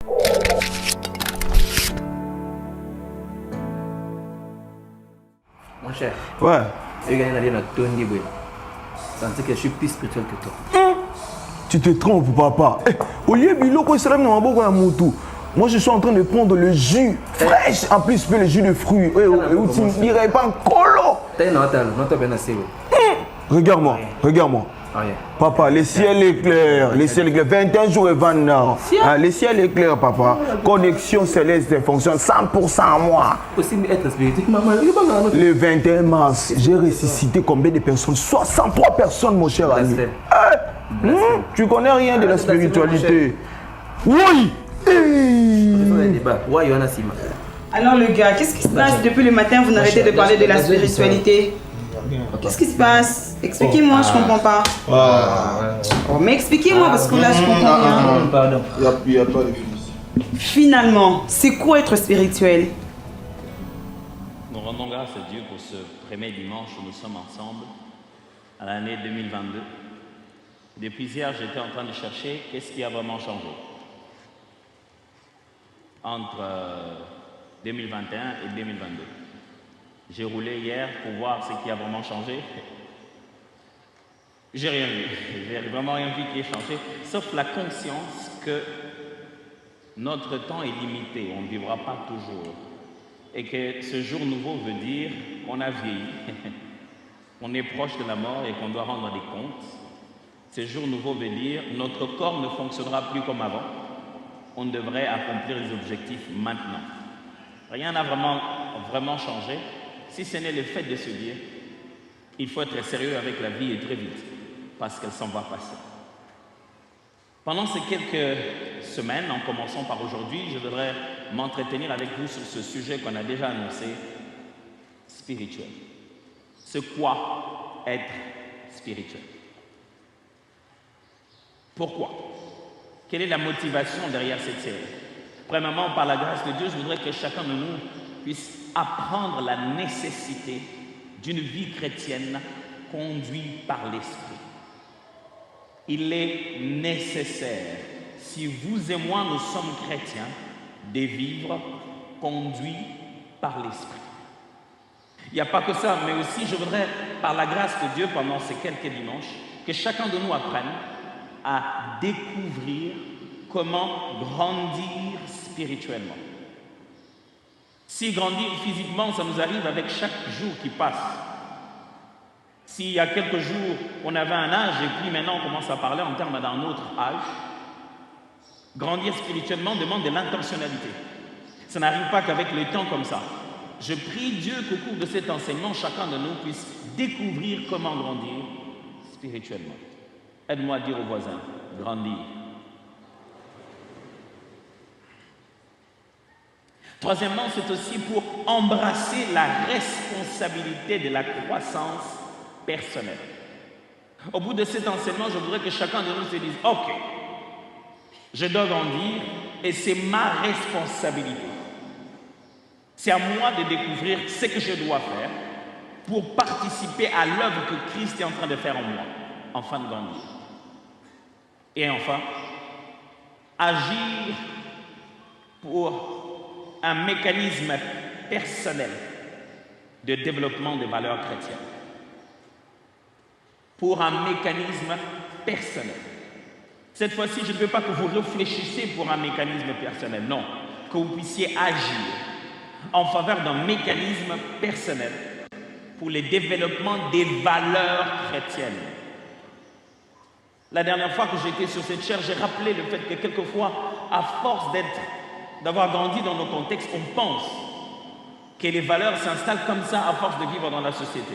Mon cher. Ouais. Ça veut dire que je suis plus spirituel que toi. Tu te trompes, papa. Au lieu de l'eau, moi, je suis en train de prendre le jus fraîche, en plus, le jus de fruits. Tu ne dirais pas un colo. Regarde-moi, regarde-moi. Papa, le ciel est clair, 21 jours et 20 heures. Le ciel est clair, papa. Connexion céleste fonctionne 100% à moi. Le 21 mars, j'ai ressuscité combien de personnes? 63 personnes, mon cher ami. Tu connais rien de la spiritualité. Oui. Alors le gars, qu'est-ce qui se passe depuis le matin? Vous n'arrêtez de parler de la spiritualité. Qu'est-ce qui se passe? Expliquez-moi, je comprends pas. Oh, mais expliquez-moi parce que là je comprends rien. Pardon. Il n'y a pas de fils. Finalement, c'est quoi être spirituel? Nous rendons grâce à Dieu pour ce premier dimanche où nous sommes ensemble à l'année 2022. Depuis hier, j'étais en train de chercher qu'est-ce qui a vraiment changé entre 2021 et 2022. J'ai roulé hier pour voir ce qui a vraiment changé. J'ai rien vu. J'ai vraiment rien vu qui ait changé, sauf la conscience que notre temps est limité, on ne vivra pas toujours. Et que ce jour nouveau veut dire qu'on a vieilli, qu'on est proche de la mort et qu'on doit rendre des comptes. Ce jour nouveau veut dire notre corps ne fonctionnera plus comme avant. On devrait accomplir les objectifs maintenant. Rien n'a vraiment changé, si ce n'est le fait de se dire il faut être sérieux avec la vie et très vite, parce qu'elle s'en va passer. Pendant ces quelques semaines, en commençant par aujourd'hui, je voudrais m'entretenir avec vous sur ce sujet qu'on a déjà annoncé, spirituel. C'est quoi être spirituel? Pourquoi? Quelle est la motivation derrière cette série? Premièrement, par la grâce de Dieu, je voudrais que chacun de nous puisse apprendre la nécessité d'une vie chrétienne conduite par l'Esprit. Il est nécessaire, si vous et moi nous sommes chrétiens, de vivre conduits par l'Esprit. Il n'y a pas que ça, mais aussi je voudrais, par la grâce de Dieu, pendant ces quelques dimanches, que chacun de nous apprenne à découvrir comment grandir spirituellement. Si grandir physiquement, ça nous arrive avec chaque jour qui passe. S'il y a quelques jours, on avait un âge et puis maintenant on commence à parler en termes d'un autre âge, grandir spirituellement demande de l'intentionnalité. Ça n'arrive pas qu'avec le temps comme ça. Je prie Dieu qu'au cours de cet enseignement, chacun de nous puisse découvrir comment grandir spirituellement. Aide-moi à dire aux voisins, grandir. Troisièmement, c'est aussi pour embrasser la responsabilité de la croissance personnelle. Au bout de cet enseignement, je voudrais que chacun de nous se dise, ok, je dois grandir et c'est ma responsabilité. C'est à moi de découvrir ce que je dois faire pour participer à l'œuvre que Christ est en train de faire en moi, afin de grandir. Et enfin, agir pour un mécanisme personnel de développement des valeurs chrétiennes. Pour un mécanisme personnel. Cette fois-ci, je ne veux pas que vous réfléchissiez pour un mécanisme personnel, non. Que vous puissiez agir en faveur d'un mécanisme personnel pour le développement des valeurs chrétiennes. La dernière fois que j'étais sur cette chaire, j'ai rappelé le fait que quelquefois, à force d'avoir grandi dans nos contextes, on pense que les valeurs s'installent comme ça à force de vivre dans la société.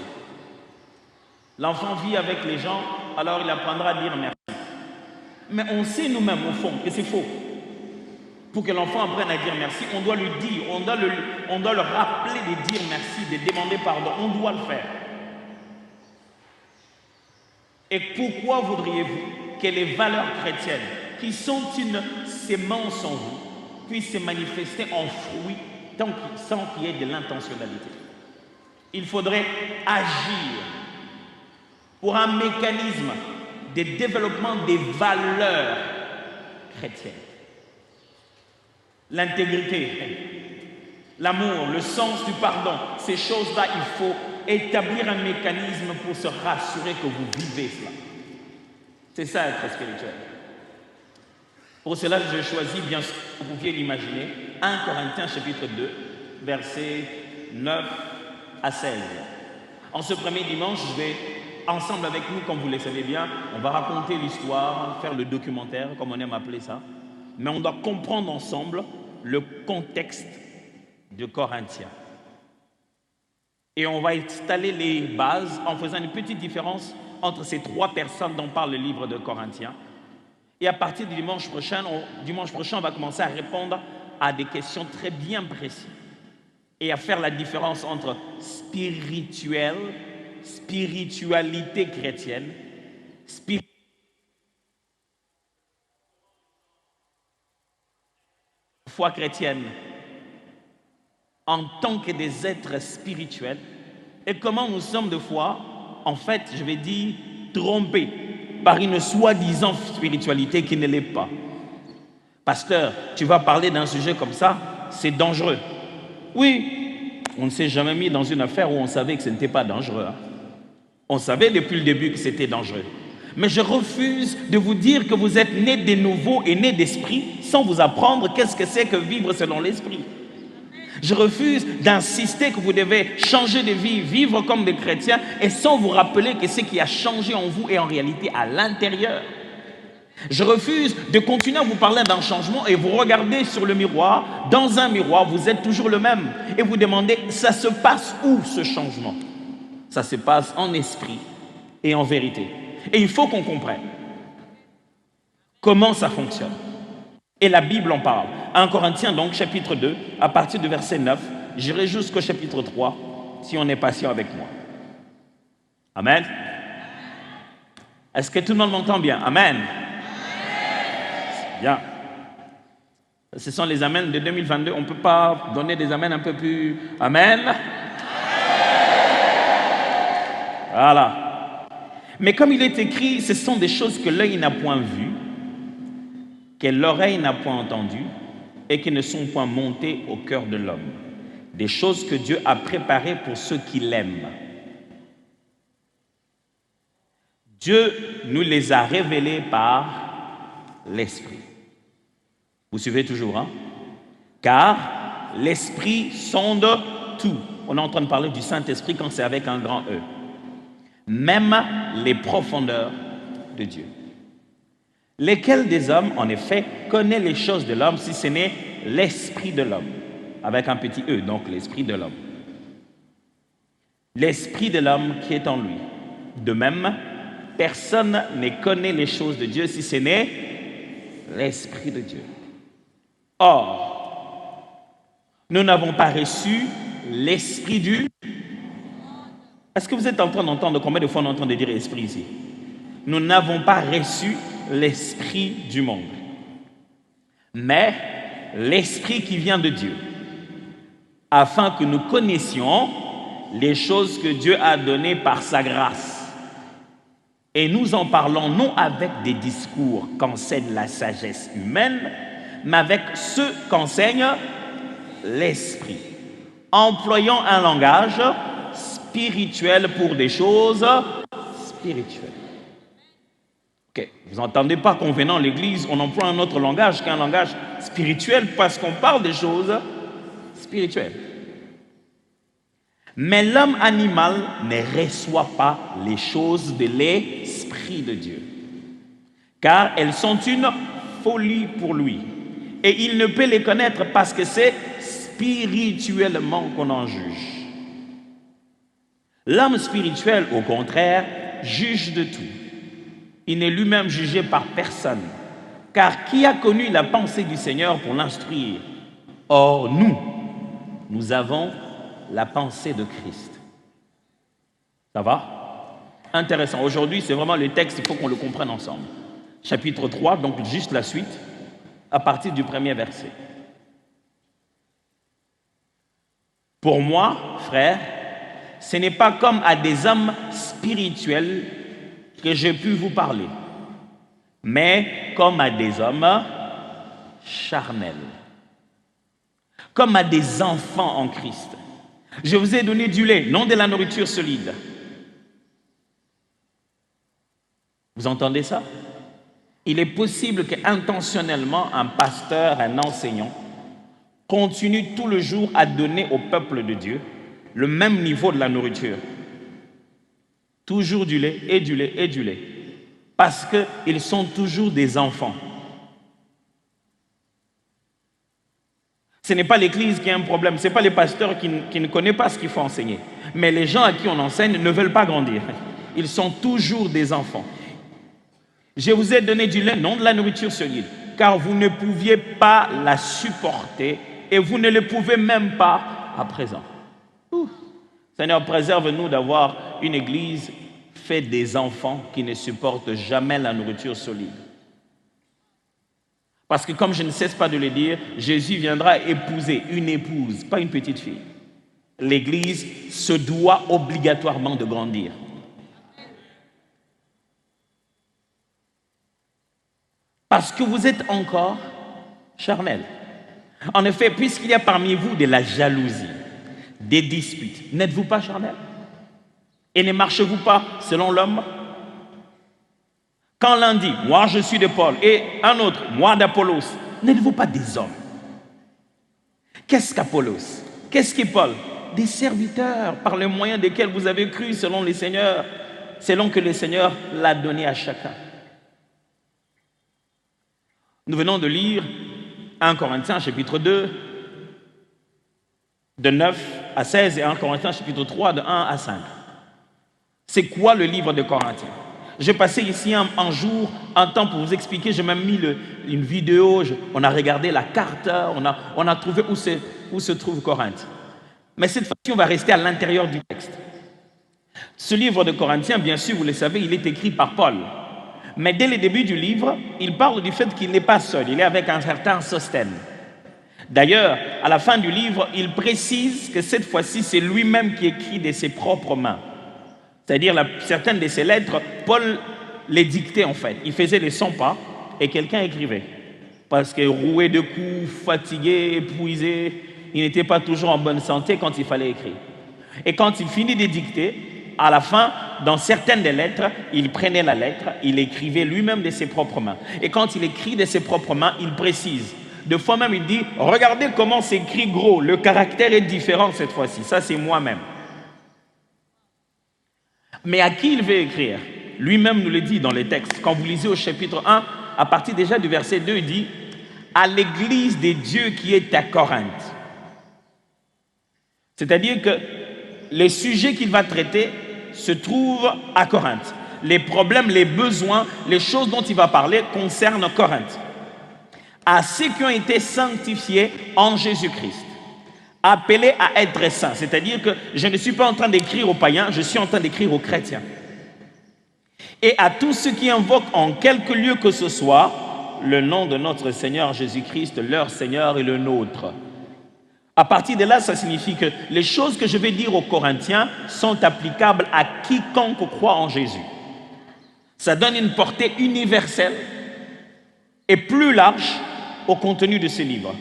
L'enfant vit avec les gens, alors il apprendra à dire merci. Mais on sait nous-mêmes au fond que c'est faux. Pour que l'enfant apprenne à dire merci, on doit lui dire, on doit le rappeler de dire merci, de demander pardon. On doit le faire. Et pourquoi voudriez-vous que les valeurs chrétiennes, qui sont une sémence en vous, puissent se manifester en fruits sans qu'il y ait de l'intentionnalité? Il faudrait agir pour un mécanisme de développement des valeurs chrétiennes. l'intégrité, l'amour, le sens du pardon. Ces choses-là, il faut établir un mécanisme pour se rassurer que vous vivez cela. C'est ça être spirituel. Pour cela, je choisis, bien sûr, vous pouviez l'imaginer, 1 Corinthiens chapitre 2, versets 9 à 16. En ce premier dimanche, je vais, ensemble avec nous, comme vous le savez bien, on va raconter l'histoire, faire le documentaire, comme on aime appeler ça. Mais on doit comprendre ensemble le contexte de Corinthiens. Et on va installer les bases en faisant une petite différence entre ces trois personnes dont parle le livre de Corinthiens. Et à partir du dimanche prochain, on va commencer à répondre à des questions très bien précises et à faire la différence entre spiritualité chrétienne, foi chrétienne en tant que des êtres spirituels et comment nous sommes de fois, en fait, je vais dire, trompés par une soi-disant spiritualité qui ne l'est pas. Pasteur, tu vas parler d'un sujet comme ça, c'est dangereux. Oui, on ne s'est jamais mis dans une affaire où on savait que ce n'était pas dangereux. Hein. On savait depuis le début que c'était dangereux. Mais je refuse de vous dire que vous êtes nés de nouveau et nés d'esprit sans vous apprendre qu'est-ce que c'est que vivre selon l'esprit. Je refuse d'insister que vous devez changer de vie, vivre comme des chrétiens et sans vous rappeler que ce qui a changé en vous est en réalité à l'intérieur. Je refuse de continuer à vous parler d'un changement et vous regardez sur le miroir, dans un miroir, vous êtes toujours le même et vous demandez, ça se passe où ce changement? Ça se passe en esprit et en vérité. Et il faut qu'on comprenne comment ça fonctionne. Et la Bible en parle. 1 Corinthiens, donc, chapitre 2, à partir du verset 9, j'irai jusqu'au chapitre 3, si on est patient avec moi. Amen. Est-ce que tout le monde m'entend bien? Amen. Bien. Ce sont les amens de 2022. On ne peut pas donner des amens un peu plus... Amen. Voilà. Mais comme il est écrit, ce sont des choses que l'œil n'a point vues, que l'oreille n'a point entendues et qui ne sont point montées au cœur de l'homme. Des choses que Dieu a préparées pour ceux qui l'aiment. Dieu nous les a révélées par l'Esprit. Vous suivez toujours, hein? Car l'Esprit sonde tout. On est en train de parler du Saint-Esprit quand c'est avec un grand E. Même les profondeurs de Dieu. Lesquels des hommes, en effet, connaît les choses de l'homme si ce n'est l'esprit de l'homme, avec un petit E, donc l'esprit de l'homme. L'esprit de l'homme qui est en lui. De même, personne ne connaît les choses de Dieu si ce n'est l'esprit de Dieu. Or, nous n'avons pas reçu l'esprit du... Est-ce que vous êtes en train d'entendre combien de fois on est en train de dire esprit ici? Nous n'avons pas reçu l'esprit du monde, mais l'esprit qui vient de Dieu, afin que nous connaissions les choses que Dieu a données par sa grâce. Et nous en parlons non avec des discours qu'enseigne la sagesse humaine, mais avec ceux qu'enseigne l'esprit, employant un langage spirituel pour des choses spirituelles. Ok, vous n'entendez pas qu'en venant à l'église, on emploie un autre langage qu'un langage spirituel parce qu'on parle des choses spirituelles. Mais l'homme animal ne reçoit pas les choses de l'Esprit de Dieu, car elles sont une folie pour lui. Et il ne peut les connaître parce que c'est spirituellement qu'on en juge. L'homme spirituel, au contraire, juge de tout. Il n'est lui-même jugé par personne. Car qui a connu la pensée du Seigneur pour l'instruire? Or, nous avons la pensée de Christ. Ça va? Intéressant. Aujourd'hui, c'est vraiment le texte, il faut qu'on le comprenne ensemble. Chapitre 3, donc juste la suite, à partir du premier verset. Pour moi, frère, ce n'est pas comme à des hommes spirituels que j'ai pu vous parler, mais comme à des hommes charnels. comme à des enfants en Christ. Je vous ai donné du lait, non de la nourriture solide. Vous entendez ça? Il est possible qu'intentionnellement, un pasteur, un enseignant, continue tout le jour à donner au peuple de Dieu le même niveau de la nourriture. Toujours du lait et du lait et du lait. Parce qu'ils sont toujours des enfants. Ce n'est pas l'Église qui a un problème, ce n'est pas les pasteurs qui ne connaissent pas ce qu'il faut enseigner. Mais les gens à qui on enseigne ne veulent pas grandir. Ils sont toujours des enfants. Je vous ai donné du lait, non de la nourriture solide, car vous ne pouviez pas la supporter et vous ne le pouvez même pas à présent. Seigneur, préserve-nous d'avoir une Église faite des enfants qui ne supportent jamais la nourriture solide. Parce que comme je ne cesse pas de le dire, Jésus viendra épouser une épouse, pas une petite fille. L'Église se doit obligatoirement de grandir. Parce que vous êtes encore charnel. En effet, puisqu'il y a parmi vous de la jalousie, des disputes, n'êtes-vous pas charnel? Et ne marchez-vous pas selon l'homme? Quand l'un dit, moi je suis de Paul, et un autre, moi d'Apollos, n'êtes-vous pas des hommes? Qu'est-ce qu'Apollos? Qu'est-ce qu'est Paul? Des serviteurs par le moyen desquels vous avez cru selon le Seigneur, selon que le Seigneur l'a donné à chacun. Nous venons de lire 1 Corinthiens chapitre 2, de 9 à 16, et 1 Corinthiens chapitre 3, de 1 à 5. C'est quoi le livre de Corinthiens? J'ai passé ici un jour, un temps pour vous expliquer. J'ai même mis une vidéo, on a regardé la carte, on a trouvé où se trouve Corinthe. Mais cette fois-ci, on va rester à l'intérieur du texte. Ce livre de Corinthiens, bien sûr, vous le savez, il est écrit par Paul. Mais dès le début du livre, il parle du fait qu'il n'est pas seul, il est avec un certain Sosthène. D'ailleurs, à la fin du livre, il précise que cette fois-ci, c'est lui-même qui écrit de ses propres mains. C'est-à-dire, certaines de ses lettres, Paul les dictait en fait. Il faisait les 100 pas et quelqu'un écrivait. Parce que roué de coups, fatigué, épuisé, il n'était pas toujours en bonne santé quand il fallait écrire. Et quand il finit de dicter, à la fin, dans certaines des lettres, il prenait la lettre, il écrivait lui-même de ses propres mains. Et quand il écrit de ses propres mains, il précise. De fois même, il dit, regardez comment c'est écrit gros, le caractère est différent cette fois-ci. Ça, c'est moi-même. Mais à qui il veut écrire? Lui-même nous le dit dans les textes. Quand vous lisez au chapitre 1, à partir déjà du verset 2, il dit « à l'église des dieux qui est à Corinthe ». C'est-à-dire que les sujets qu'il va traiter se trouvent à Corinthe. Les problèmes, les besoins, les choses dont il va parler concernent Corinthe. À ceux qui ont été sanctifiés en Jésus-Christ, appelés à être saints. C'est-à-dire que je ne suis pas en train d'écrire aux païens, je suis en train d'écrire aux chrétiens. Et à tous ceux qui invoquent en quelque lieu que ce soit le nom de notre Seigneur Jésus-Christ, leur Seigneur et le nôtre. À partir de là, ça signifie que les choses que je vais dire aux Corinthiens sont applicables à quiconque croit en Jésus. Ça donne une portée universelle et plus large au contenu de ce livre.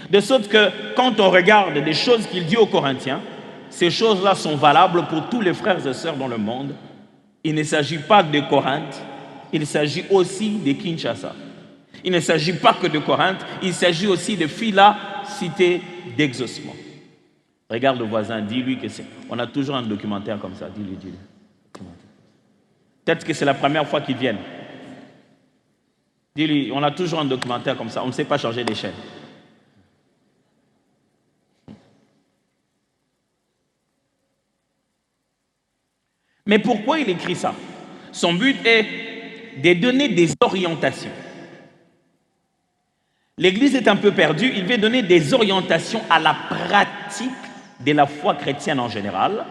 De sorte que quand on regarde des choses qu'il dit aux Corinthiens, ces choses-là sont valables pour tous les frères et sœurs dans le monde. Il ne s'agit pas de Corinthe, il s'agit aussi de Kinshasa. Il ne s'agit pas que de Corinthe, il s'agit aussi de Phila, cité d'exaucement. Regarde le voisin, dis-lui que c'est... On a toujours un documentaire comme ça, dis-lui. Peut-être que c'est la première fois qu'ils viennent. Dis-lui, on a toujours un documentaire comme ça, on ne sait pas changer d'échelle. Mais pourquoi il écrit ça? Son but est de donner des orientations. L'Église est un peu perdue, il veut donner des orientations à la pratique de la foi chrétienne en général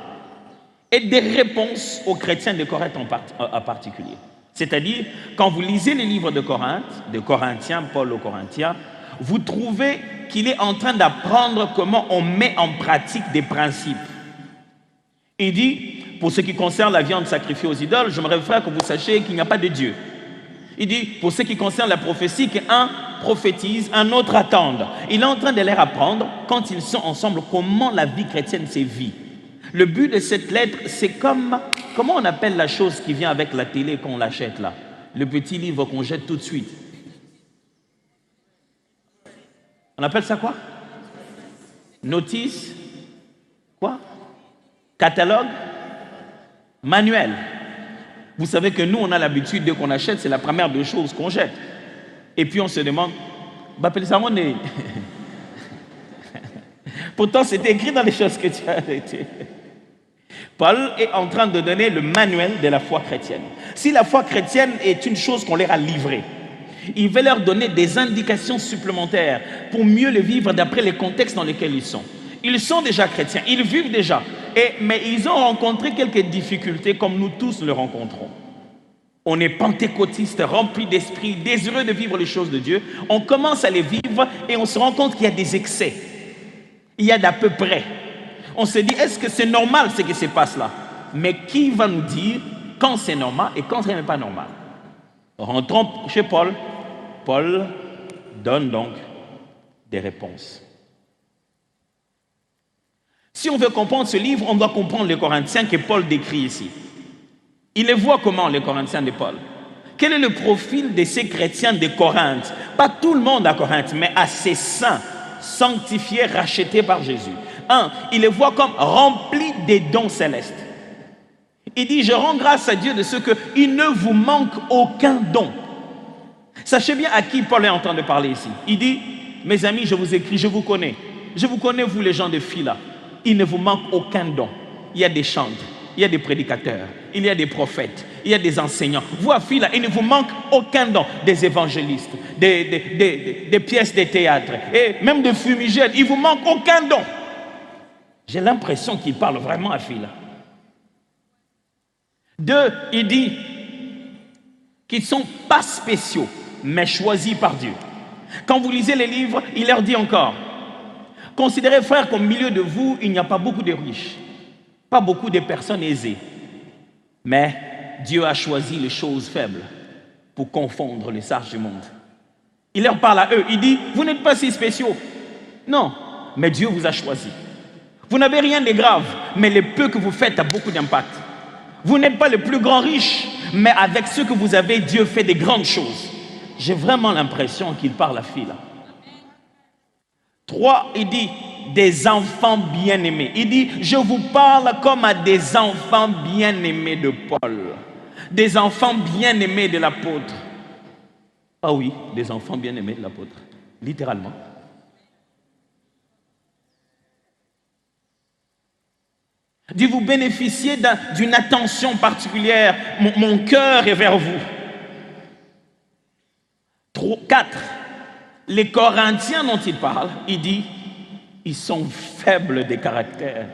et des réponses aux chrétiens de Corinthe en particulier. C'est-à-dire, quand vous lisez les livres de Corinthe, de Corinthiens, Paul aux Corinthiens, vous trouvez qu'il est en train d'apprendre comment on met en pratique des principes. Il dit, pour ce qui concerne la viande sacrifiée aux idoles, j'aimerais, frère, que vous sachiez qu'il n'y a pas de Dieu. Il dit, pour ce qui concerne la prophétie, qu'un prophétise, un autre attende. Il est en train de leur apprendre, quand ils sont ensemble, comment la vie chrétienne se vit. Le but de cette lettre, c'est comme, comment on appelle la chose qui vient avec la télé qu'on l'achète là? Le petit livre qu'on jette tout de suite. On appelle ça quoi? Notice? Quoi? Catalogue? Manuel. Vous savez que nous, on a l'habitude, dès qu'on achète, c'est la première des choses qu'on jette. Et puis on se demande, appelle ça mon nez. Pourtant, c'était écrit dans les choses que tu as arrêtées. Paul est en train de donner le manuel de la foi chrétienne. Si la foi chrétienne est une chose qu'on leur a livrée, il veut leur donner des indications supplémentaires pour mieux le vivre d'après les contextes dans lesquels ils sont. Ils sont déjà chrétiens, ils vivent déjà, mais ils ont rencontré quelques difficultés comme nous tous le rencontrons. On est pentecôtiste, rempli d'esprit, désireux de vivre les choses de Dieu. On commence à les vivre et on se rend compte qu'il y a des excès. Il y a d'à peu près. On se dit, est-ce que c'est normal ce qui se passe là? Mais qui va nous dire quand c'est normal et quand ce n'est pas normal? Rentrons chez Paul. Paul donne donc des réponses. Si on veut comprendre ce livre, on doit comprendre les Corinthiens que Paul décrit ici. Il les voit comment, les Corinthiens de Paul? Quel est le profil de ces chrétiens de Corinthe? Pas tout le monde à Corinthe, mais à ces saints, sanctifiés, rachetés par Jésus. Il les voit comme remplis des dons célestes. Il dit, je rends grâce à Dieu de ce qu'il ne vous manque aucun don. Sachez bien à qui Paul est en train de parler ici. Il dit, mes amis, je vous écris, je vous connais. Je vous connais, vous les gens de Phila. Il ne vous manque aucun don. Il y a des chantres, il y a des prédicateurs, il y a des prophètes, il y a des enseignants. Vous à Phila, il ne vous manque aucun don. Des évangélistes, des pièces de théâtre, et même des fumigènes. Il ne vous manque aucun don. J'ai l'impression qu'il parle vraiment à Phila. 2, il dit qu'ils ne sont pas spéciaux, mais choisis par Dieu. Quand vous lisez les livres, il leur dit encore, considérez, frères, qu'au milieu de vous, il n'y a pas beaucoup de riches, pas beaucoup de personnes aisées. Mais Dieu a choisi les choses faibles pour confondre les sages du monde. Il leur parle à eux, il dit, vous n'êtes pas si spéciaux. Non, mais Dieu vous a choisi. Vous n'avez rien de grave, mais le peu que vous faites a beaucoup d'impact. Vous n'êtes pas le plus grand riche, mais avec ce que vous avez, Dieu fait des grandes choses. J'ai vraiment l'impression qu'il parle à Phila. 3, il dit, des enfants bien-aimés. Il dit, je vous parle comme à des enfants bien-aimés de Paul. Des enfants bien-aimés de l'apôtre. Ah oui, des enfants bien-aimés de l'apôtre. Littéralement. Dit, vous bénéficiez d'une attention particulière. Mon cœur est vers vous. 4. Les Corinthiens dont il parle, il dit, ils sont faibles de caractère.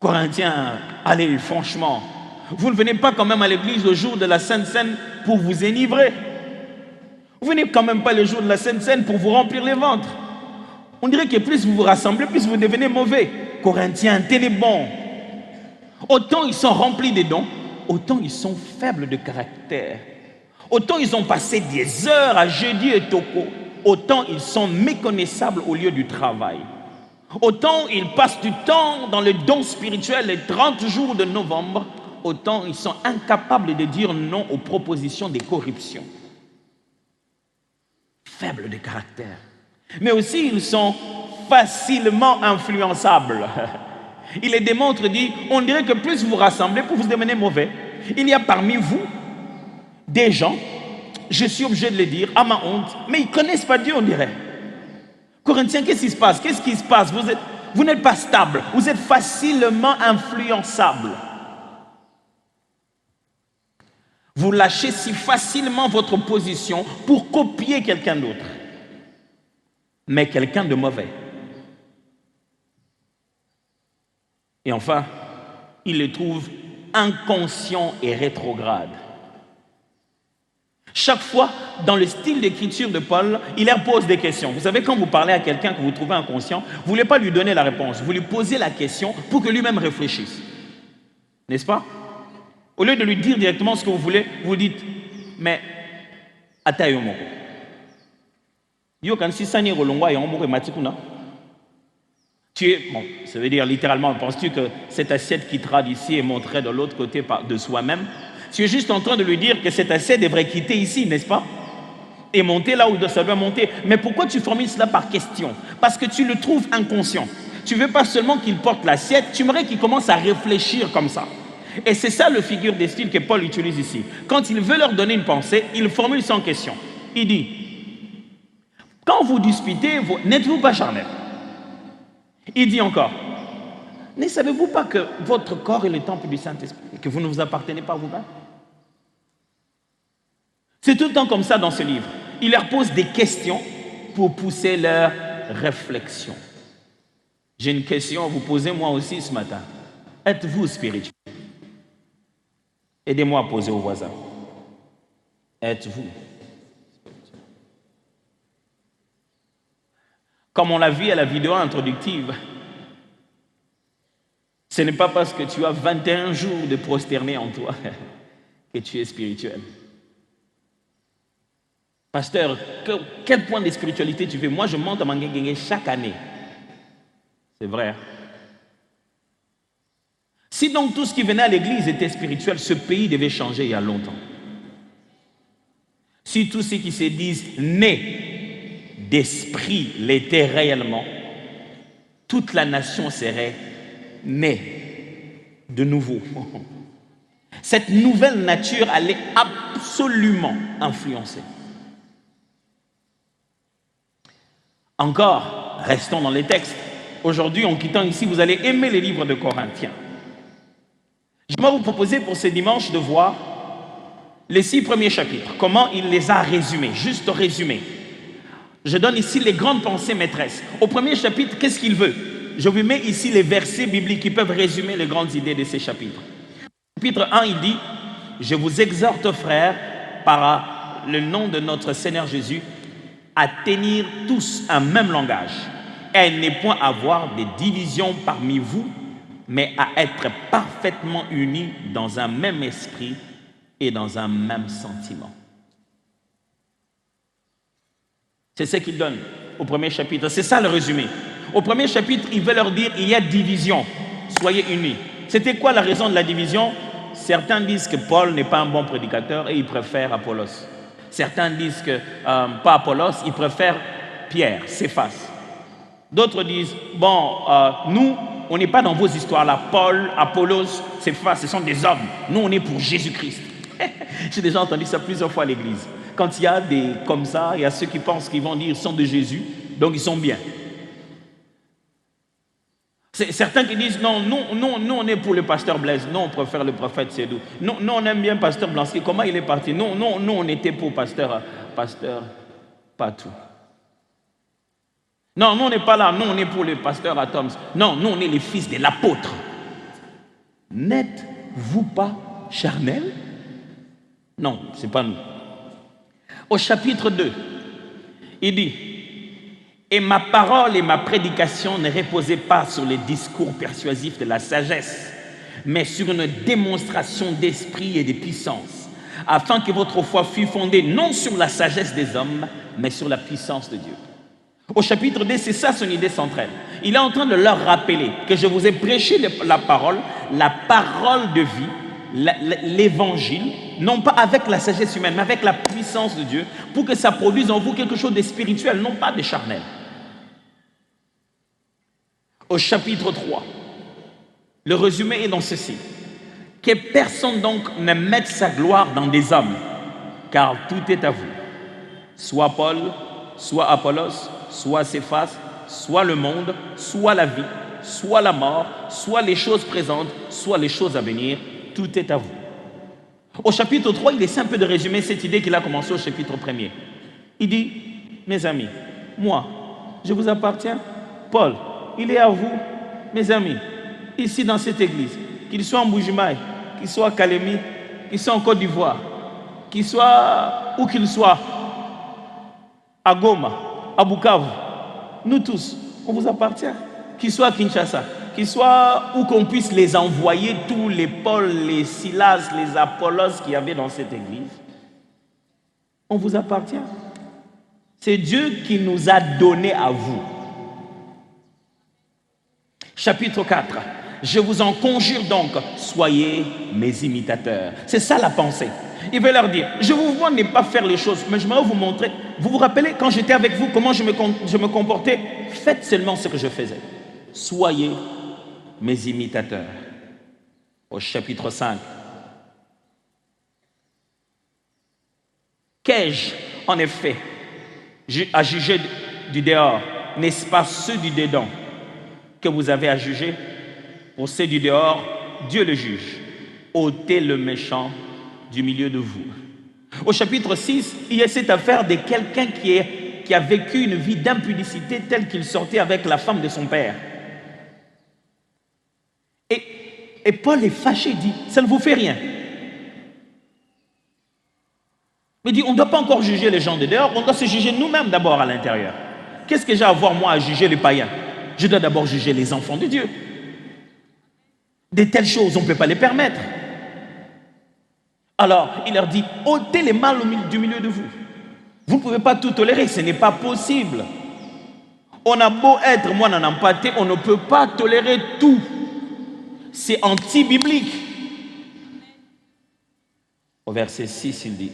Corinthiens, allez, franchement, vous ne venez pas quand même à l'église le jour de la Sainte Seine pour vous enivrer. Vous ne venez quand même pas le jour de la Sainte Seine pour vous remplir les ventres. On dirait que plus vous vous rassemblez, plus vous devenez mauvais. Corinthiens, tenez bon. Autant ils sont remplis de dons, autant ils sont faibles de caractère. Autant ils ont passé des heures à jeudi et toko, autant ils sont méconnaissables au lieu du travail. Autant ils passent du temps dans le don spirituel les 30 jours de novembre, autant ils sont incapables de dire non aux propositions de corruption. Faibles de caractère. Mais aussi ils sont facilement influençables. Il les démontre, dit, on dirait que plus vous vous rassemblez, plus vous devenez mauvais. Il y a parmi vous des gens, je suis obligé de le dire, à ma honte, mais ils ne connaissent pas Dieu, on dirait. Corinthiens, qu'est-ce qui se passe? Qu'est-ce qui se passe? Vous n'êtes pas stable, vous êtes facilement influençable. Vous lâchez si facilement votre position pour copier quelqu'un d'autre, mais quelqu'un de mauvais. Et enfin, il les trouve inconscients et rétrogrades. Chaque fois, dans le style d'écriture de Paul, il leur pose des questions. Vous savez, quand vous parlez à quelqu'un que vous trouvez inconscient, vous ne voulez pas lui donner la réponse, vous lui posez la question pour que lui-même réfléchisse. N'est-ce pas? Au lieu de lui dire directement ce que vous voulez, vous dites, mais atayo moko. Yo kan si sani rolongwa ya moko matikuna. Tu es, bon, ça veut dire littéralement, penses-tu que cette assiette quittera d'ici et monterait de l'autre côté de soi-même? Tu es juste en train de lui dire que cette assiette devrait quitter ici, n'est-ce pas? Et monter là où ça doit monter. Mais pourquoi tu formules cela par question? Parce que tu le trouves inconscient. Tu ne veux pas seulement qu'il porte l'assiette, tu aimerais qu'il commence à réfléchir comme ça. Et c'est ça le figure de style que Paul utilise ici. Quand il veut leur donner une pensée, il formule sans question. Il dit, quand vous disputez, n'êtes-vous pas charnel? Il dit encore, ne savez-vous pas que votre corps est le temple du Saint-Esprit et que vous ne vous appartenez pas à vous-même? C'est tout le temps comme ça dans ce livre. Il leur pose des questions pour pousser leur réflexion. J'ai une question à vous poser moi aussi ce matin. Êtes-vous spirituel? Aidez-moi à poser aux voisins. Êtes-vous? Comme on l'a vu à la vidéo introductive, ce n'est pas parce que tu as 21 jours de prosterner en toi que tu es spirituel. Pasteur, quel point de spiritualité tu fais? Moi, je monte à Manguégué chaque année. C'est vrai. Si donc tout ce qui venait à l'église était spirituel, ce pays devait changer il y a longtemps. Si tous ceux qui se disent nés d'esprit l'étaient réellement, toute la nation serait née de nouveau. Cette nouvelle nature allait absolument influencer. Encore, restons dans les textes. Aujourd'hui, en quittant ici, vous allez aimer les livres de Corinthiens. Je vais vous proposer pour ce dimanche de voir les 6 premiers chapitres, comment il les a résumés, juste résumés. Je donne ici les grandes pensées maîtresses. Au premier chapitre, qu'est-ce qu'il veut? Je vous mets ici les versets bibliques qui peuvent résumer les grandes idées de ces chapitres. Chapitre 1, il dit, « Je vous exhorte, frères, par le nom de notre Seigneur Jésus, à tenir tous un même langage, et à ne point avoir des divisions parmi vous, mais à être parfaitement unis dans un même esprit et dans un même sentiment. » C'est ce qu'il donne au premier chapitre. C'est ça le résumé. Au premier chapitre, il veut leur dire, il y a division, soyez unis. C'était quoi la raison de la division? Certains disent que Paul n'est pas un bon prédicateur et il préfère Apollos. Certains disent que, pas Apollos, il préfère Pierre, Céphas. D'autres disent, bon, nous, on n'est pas dans vos histoires-là. Paul, Apollos, Céphas, ce sont des hommes. Nous, on est pour Jésus-Christ. J'ai déjà entendu ça plusieurs fois à l'église. Quand il y a des comme ça, il y a ceux qui pensent qu'ils vont dire ils sont de Jésus, donc ils sont bien. C'est certains qui disent non, nous on est pour le pasteur Blaise, nous on préfère le prophète Sédou. Nous on aime bien pasteur Blansky, comment il est parti? Nous on était pour pasteur Patou. Non, nous on n'est pas là, nous on est pour le pasteur Atoms. Non, nous on est les fils de l'apôtre. N'êtes-vous pas charnel? Non, c'est pas nous. Au chapitre 2, il dit, « Et ma parole et ma prédication ne reposaient pas sur les discours persuasifs de la sagesse, mais sur une démonstration d'esprit et de puissance, afin que votre foi fût fondée non sur la sagesse des hommes, mais sur la puissance de Dieu. » Au chapitre 2, c'est ça son idée centrale. Il est en train de leur rappeler que je vous ai prêché la parole de vie, l'évangile, non pas avec la sagesse humaine, mais avec la puissance de Dieu, pour que ça produise en vous quelque chose de spirituel, non pas de charnel. Au chapitre 3, le résumé est dans ceci. Que personne donc ne mette sa gloire dans des hommes, car tout est à vous. Soit Paul, soit Apollos, soit Céphas, soit le monde, soit la vie, soit la mort, soit les choses présentes, soit les choses à venir, tout est à vous. Au chapitre 3, il essaie un peu de résumer cette idée qu'il a commencé au chapitre 1er. Il dit, mes amis, moi, je vous appartiens. Paul, il est à vous, mes amis, ici dans cette église, qu'il soit en Bujimaï, qu'il soit à Kalemi, qu'il soit en Côte d'Ivoire, qu'il soit où qu'il soit, à Goma, à Bukavu, nous tous, on vous appartient. Qu'il soit à Kinshasa, qu'ils soient où qu'on puisse les envoyer, tous les Paul, les Silas, les Apollos qu'il y avait dans cette église. On vous appartient. C'est Dieu qui nous a donné à vous. Chapitre 4. Je vous en conjure donc, soyez mes imitateurs. C'est ça la pensée. Il veut leur dire, je vous vois ne pas faire les choses, mais je vais vous montrer. Vous vous rappelez, quand j'étais avec vous, comment je me comportais? Faites seulement ce que je faisais. Soyez mes imitateurs. Au chapitre 5. Qu'ai-je, en effet, à juger du dehors? N'est-ce pas ceux du dedans que vous avez à juger? Pour ceux du dehors, Dieu le juge. Ôtez le méchant du milieu de vous. Au chapitre 6, il y a cette affaire de quelqu'un qui a vécu une vie d'impudicité telle qu'il sortait avec la femme de son père. Et Paul est fâché, il dit, ça ne vous fait rien. Il dit, on ne doit pas encore juger les gens de dehors, on doit se juger nous-mêmes d'abord à l'intérieur. Qu'est-ce que j'ai à voir moi à juger les païens? Je dois d'abord juger les enfants de Dieu. De telles choses, on ne peut pas les permettre. Alors, il leur dit, ôtez les mal du milieu de vous. Vous ne pouvez pas tout tolérer, ce n'est pas possible. On a beau être moine en empathie, on ne peut pas tolérer tout. C'est anti-biblique. Au verset 6, il dit,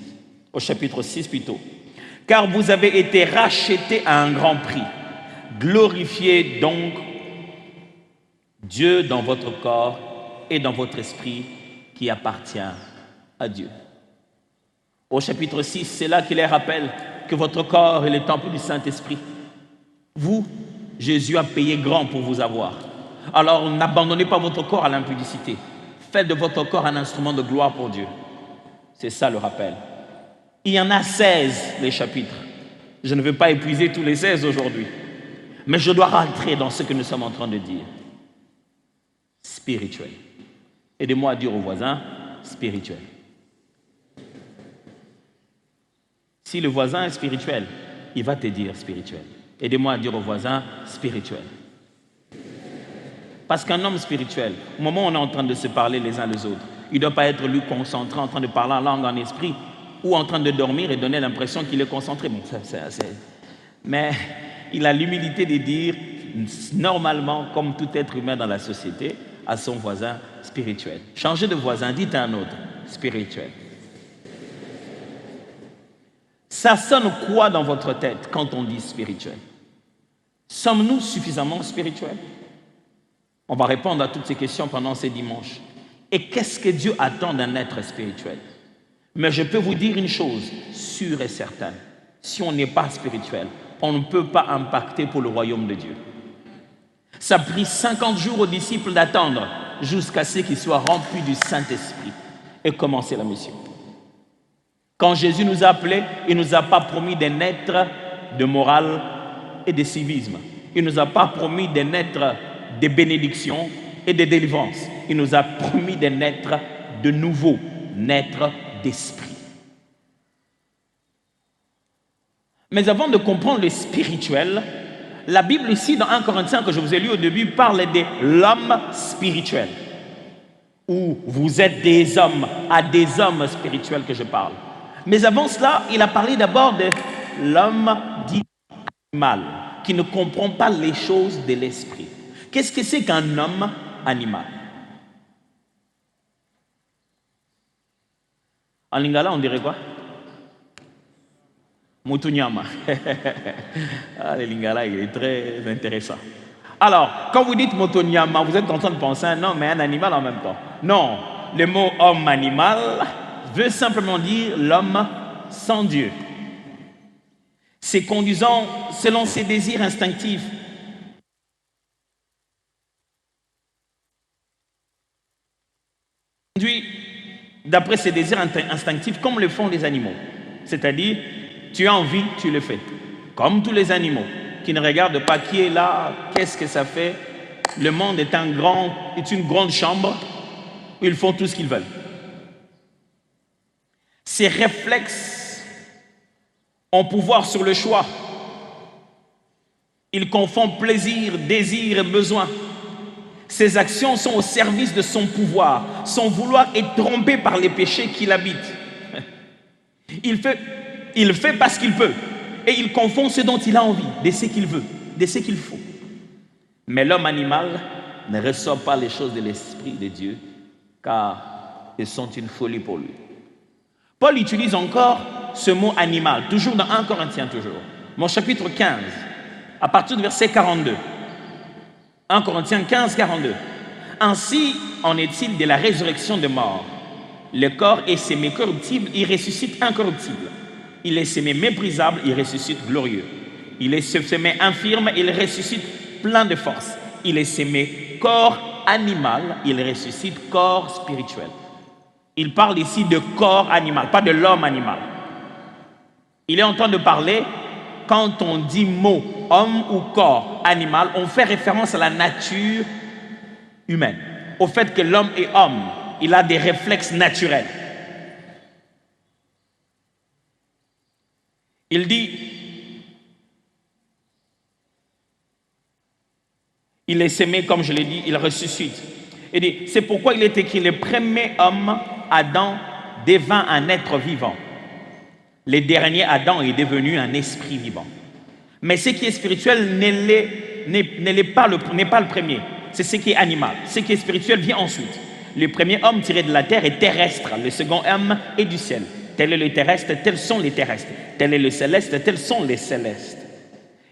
au chapitre 6 plutôt, car vous avez été rachetés à un grand prix. Glorifiez donc Dieu dans votre corps et dans votre esprit qui appartient à Dieu. Au chapitre 6, c'est là qu'il les rappelle que votre corps est le temple du Saint-Esprit. Vous, Jésus a payé grand pour vous avoir. Alors n'abandonnez pas votre corps à l'impudicité. Faites de votre corps un instrument de gloire pour Dieu. C'est ça le rappel. Il y en a 16 les chapitres. Je ne veux pas épuiser tous les 16 aujourd'hui. Mais je dois rentrer dans ce que nous sommes en train de dire. Spirituel. Aidez-moi à dire au voisin, spirituel. Si le voisin est spirituel, il va te dire spirituel. Aidez-moi à dire au voisin, spirituel. Parce qu'un homme spirituel, au moment où on est en train de se parler les uns les autres, il ne doit pas être lui concentré en train de parler en langue, en esprit, ou en train de dormir et donner l'impression qu'il est concentré. Bon, mais il a l'humilité de dire, normalement, comme tout être humain dans la société, à son voisin spirituel. Changez de voisin, dites à un autre, spirituel. Ça sonne quoi dans votre tête quand on dit spirituel? Sommes-nous suffisamment spirituels? On va répondre à toutes ces questions pendant ces dimanches. Et qu'est-ce que Dieu attend d'un être spirituel? Mais je peux vous dire une chose sûre et certaine. Si on n'est pas spirituel, on ne peut pas impacter pour le royaume de Dieu. Ça a pris 50 jours aux disciples d'attendre jusqu'à ce qu'ils soient remplis du Saint-Esprit et commencer la mission. Quand Jésus nous a appelés, il ne nous a pas promis de naître de morale et de civisme. Il ne nous a pas promis de naître de bénédiction et de délivrance. Il nous a promis de naître de nouveau, naître d'esprit. Mais avant de comprendre le spirituel, la Bible ici, dans 1 Corinthiens que je vous ai lu au début, parle de l'homme spirituel. Où vous êtes des hommes, à des hommes spirituels que je parle. Mais avant cela, il a parlé d'abord de l'homme dit animal, qui ne comprend pas les choses de l'esprit. Qu'est-ce que c'est qu'un homme animal? En lingala, on dirait quoi? Mutunyama. Ah, le lingala, il est très intéressant. Alors, quand vous dites Mutunyama, vous êtes en train de penser à un homme et un animal en même temps. Non, le mot homme-animal veut simplement dire l'homme sans Dieu. C'est conduisant selon ses désirs instinctifs. Conduit d'après ses désirs instinctifs comme le font les animaux. C'est-à-dire, tu as envie, tu le fais. Comme tous les animaux qui ne regardent pas qui est là, qu'est-ce que ça fait. Le monde est une grande chambre où ils font tout ce qu'ils veulent. Ces réflexes ont pouvoir sur le choix. Ils confondent plaisir, désir et besoin. Ses actions sont au service de son pouvoir. Son vouloir est trompé par les péchés qui l'habitent. Il fait parce qu'il peut. Et il confond ce dont il a envie, de ce qu'il veut, de ce qu'il faut. Mais l'homme animal ne reçoit pas les choses de l'Esprit de Dieu, car elles sont une folie pour lui. Paul utilise encore ce mot animal, toujours dans 1 Corinthiens, toujours. Mon chapitre 15, à partir du verset 42. 1 Corinthiens 15, 42. Ainsi en est-il de la résurrection des morts. Le corps est sémé corruptible, il ressuscite incorruptible. Il est sémé méprisable, il ressuscite glorieux. Il est sémé infirme, il ressuscite plein de force. Il est sémé corps animal, il ressuscite corps spirituel. Il parle ici de corps animal, pas de l'homme animal. Il est en train de parler, quand on dit mot homme ou corps animal, on fait référence à la nature humaine, au fait que l'homme est homme, il a des réflexes naturels. Il dit, il est sémé, comme je l'ai dit, il ressuscite. Il dit, c'est pourquoi il est écrit, le premier homme, Adam, devint un être vivant. Le dernier Adam est devenu un esprit vivant. Mais ce qui est spirituel n'est pas le premier. C'est ce qui est animal. Ce qui est spirituel vient ensuite. Le premier homme tiré de la terre est terrestre. Le second homme est du ciel. Tel est le terrestre, tels sont les terrestres. Tel est le céleste, tels sont les célestes.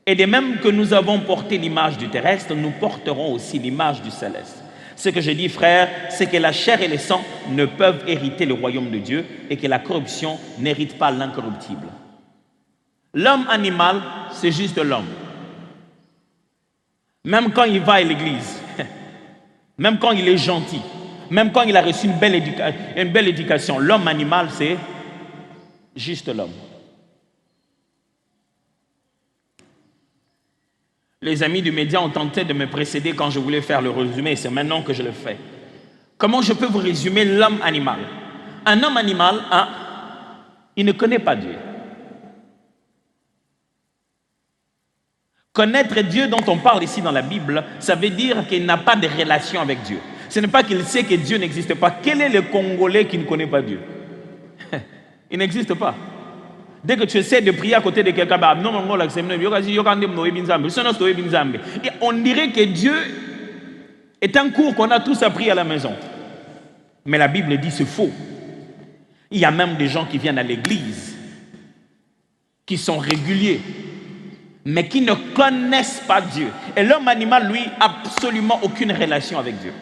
Et de même que nous avons porté l'image du terrestre, nous porterons aussi l'image du céleste. Ce que je dis, frère, c'est que la chair et le sang ne peuvent hériter le royaume de Dieu et que la corruption n'hérite pas l'incorruptible. L'homme animal, c'est juste l'homme. Même quand il va à l'église, même quand il est gentil, même quand il a reçu une belle éducation, l'homme animal, c'est juste l'homme. Les amis du média ont tenté de me précéder quand je voulais faire le résumé, et c'est maintenant que je le fais. Comment je peux vous résumer l'homme animal? Un homme animal, il ne connaît pas Dieu. Connaître Dieu dont on parle ici dans la Bible, ça veut dire qu'il n'a pas de relation avec Dieu. Ce n'est pas qu'il sait que Dieu n'existe pas. Quel est le Congolais qui ne connaît pas Dieu? Il n'existe pas. Dès que tu essaies de prier à côté de quelqu'un, on dirait que Dieu est un cours qu'on a tous appris à la maison. Mais la Bible dit c'est faux. Il y a même des gens qui viennent à l'église, qui sont réguliers, mais qui ne connaissent pas Dieu. Et l'homme animal, lui, absolument aucune relation avec Dieu.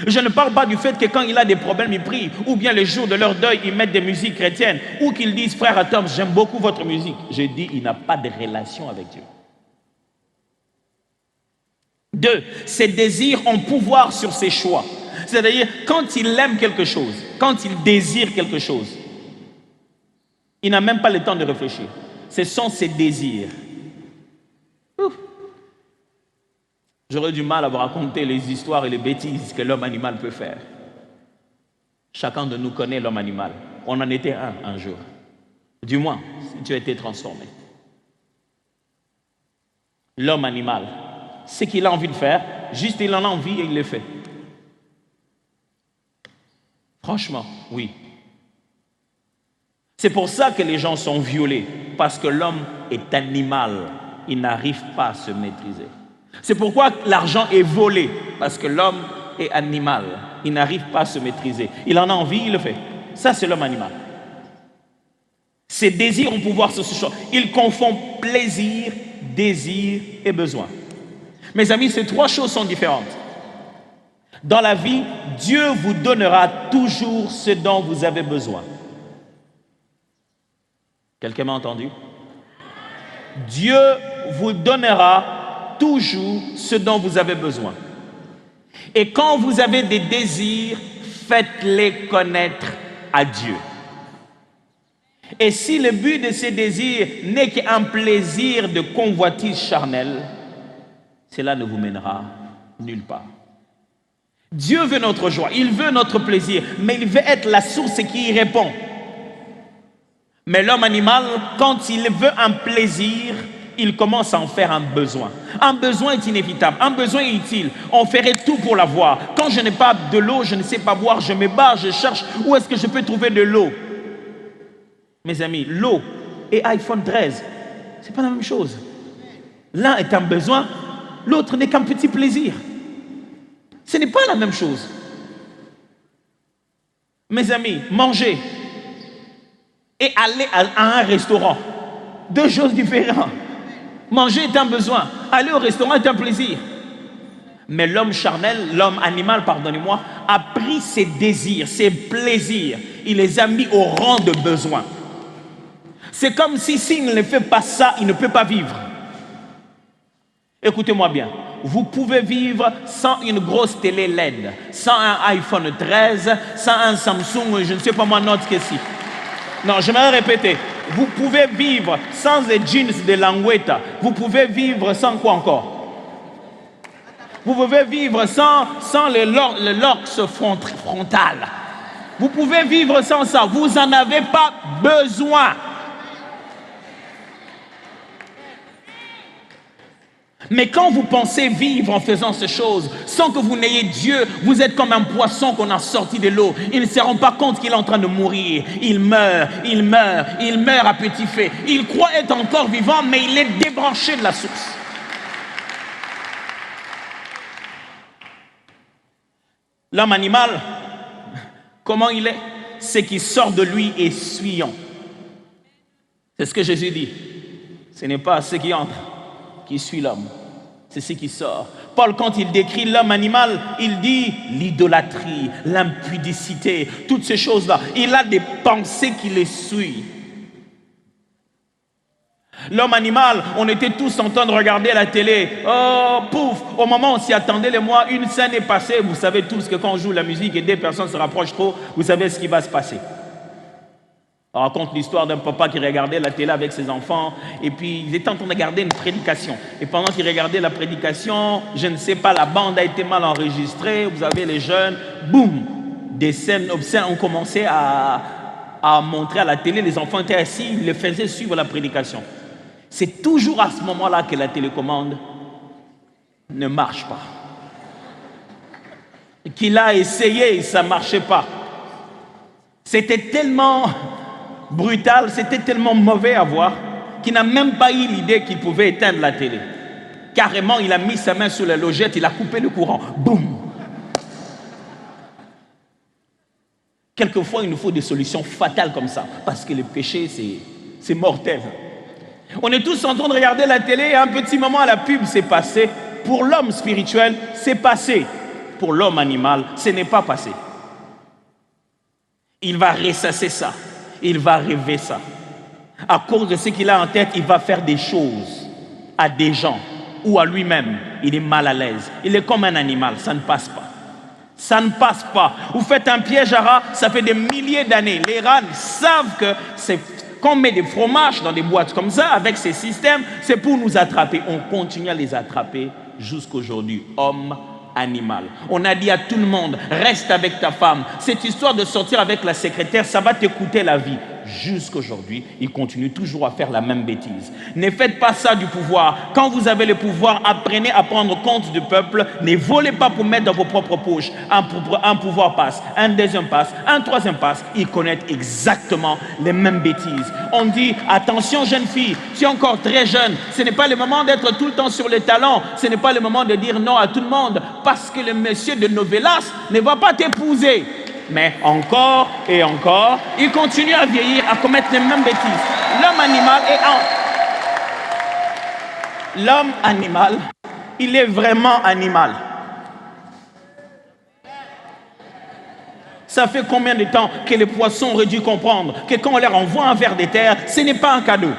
Je ne parle pas du fait que quand il a des problèmes, il prie, ou bien le jour de leur deuil, ils mettent des musiques chrétiennes, ou qu'ils disent, frère Atom, j'aime beaucoup votre musique. Je dis, il n'a pas de relation avec Dieu. 2, ses désirs ont pouvoir sur ses choix. C'est-à-dire, quand il aime quelque chose, quand il désire quelque chose, il n'a même pas le temps de réfléchir. Ce sont ses désirs. Ouf. J'aurais du mal à vous raconter les histoires et les bêtises que l'homme animal peut faire. Chacun de nous connaît l'homme animal. On en était un jour. Du moins, si tu as été transformé. L'homme animal, ce qu'il a envie de faire, juste il en a envie et il le fait. Franchement, oui. C'est pour ça que les gens sont violés, parce que l'homme est animal. Il n'arrive pas à se maîtriser. C'est pourquoi l'argent est volé, parce que l'homme est animal. Il n'arrive pas à se maîtriser. Il en a envie, il le fait. Ça, c'est l'homme animal. Ses désirs ont pouvoir sur ce choix. Il confond plaisir, désir et besoin. Mes amis, ces trois choses sont différentes. Dans la vie, Dieu vous donnera toujours ce dont vous avez besoin. Quelqu'un m'a entendu? Dieu vous donnera toujours ce dont vous avez besoin. Et quand vous avez des désirs, faites-les connaître à Dieu. Et si le but de ces désirs n'est qu'un plaisir de convoitise charnelle, cela ne vous mènera nulle part. Dieu veut notre joie, il veut notre plaisir, mais il veut être la source qui y répond. Mais l'homme animal, quand il veut un plaisir, il commence à en faire un besoin. Un besoin est inévitable, un besoin est utile. On ferait tout pour l'avoir. Quand je n'ai pas de l'eau, je ne sais pas boire, je me bats, je cherche où est-ce que je peux trouver de l'eau. Mes amis, l'eau et iPhone 13, c'est pas la même chose. L'un est un besoin, l'autre n'est qu'un petit plaisir. Ce n'est pas la même chose. Mes amis, manger et aller à un restaurant, deux choses différentes. Manger est un besoin, aller au restaurant est un plaisir. Mais l'homme charnel, l'homme animal, pardonnez-moi, a pris ses désirs, ses plaisirs, il les a mis au rang de besoin. C'est comme si s'il ne fait pas ça, il ne peut pas vivre. Écoutez-moi bien, vous pouvez vivre sans une grosse télé LED, sans un iPhone 13, sans un Samsung, je ne sais pas moi, Note qu'est-ce. Non, je vais répéter. Vous pouvez vivre sans les jeans de Langueta. Vous pouvez vivre sans quoi encore? Vous pouvez vivre sans le lorx frontal. Vous pouvez vivre sans ça. Vous n'en avez pas besoin. Mais quand vous pensez vivre en faisant ces choses, sans que vous n'ayez Dieu, vous êtes comme un poisson qu'on a sorti de l'eau. Il ne se rend pas compte qu'il est en train de mourir. Il meurt à petit feu. Il croit être encore vivant, mais il est débranché de la source. L'homme animal, comment il est? Ce qui sort de lui est fuyant. C'est ce que Jésus dit. Ce n'est pas ce qui entre qui suit l'homme, c'est ce qui sort. Paul, quand il décrit l'homme animal, il dit l'idolâtrie, l'impudicité, toutes ces choses-là. Il a des pensées qui les suivent. L'homme animal, on était tous en train de regarder la télé. Oh, pouf! Au moment où on s'y attendait, les mois, une scène est passée. Vous savez tous que quand on joue la musique et des personnes se rapprochent trop, vous savez ce qui va se passer. On raconte l'histoire d'un papa qui regardait la télé avec ses enfants et puis il était en train de regarder une prédication. Et pendant qu'il regardait la prédication, je ne sais pas, la bande a été mal enregistrée. Vous avez les jeunes, boum, des scènes obscènes ont commencé à montrer à la télé. Les enfants étaient assis, ils les faisaient suivre la prédication. C'est toujours à ce moment-là que la télécommande ne marche pas. Qu'il a essayé et ça ne marchait pas. C'était tellement brutal, c'était tellement mauvais à voir qu'il n'a même pas eu l'idée qu'il pouvait éteindre la télé. Carrément, il a mis sa main sur la logette, il a coupé le courant. Boum! Quelquefois, il nous faut des solutions fatales comme ça, parce que le péché, c'est mortel. On est tous en train de regarder la télé et à un petit moment, la pub s'est passée. Pour l'homme spirituel, c'est passé. Pour l'homme animal, ce n'est pas passé. Il va ressasser ça. Il va rêver ça. À cause de ce qu'il a en tête, il va faire des choses à des gens ou à lui-même. Il est mal à l'aise. Il est comme un animal. Ça ne passe pas. Ça ne passe pas. Vous faites un piège à rats, ça fait des milliers d'années. Les rats savent que c'est qu'on met des fromages dans des boîtes comme ça, avec ces systèmes, c'est pour nous attraper. On continue à les attraper jusqu'aujourd'hui. Homme, animal. On a dit à tout le monde, reste avec ta femme. Cette histoire de sortir avec la secrétaire, ça va te coûter la vie. Jusqu'aujourd'hui, ils continuent toujours à faire la même bêtise. Ne faites pas ça du pouvoir. Quand vous avez le pouvoir, apprenez à prendre compte du peuple. Ne volez pas pour mettre dans vos propres poches. Un pouvoir passe, un deuxième passe, un troisième passe. Ils connaissent exactement les mêmes bêtises. On dit, attention jeune fille, tu es encore très jeune. Ce n'est pas le moment d'être tout le temps sur les talons. Ce n'est pas le moment de dire non à tout le monde. Parce que le monsieur de Novelas ne va pas t'épouser. Mais encore et encore, il continue à vieillir, à commettre les mêmes bêtises. L'homme animal, il est vraiment animal. Ça fait combien de temps que les poissons auraient dû comprendre que quand on leur envoie un ver de terre, ce n'est pas un cadeau.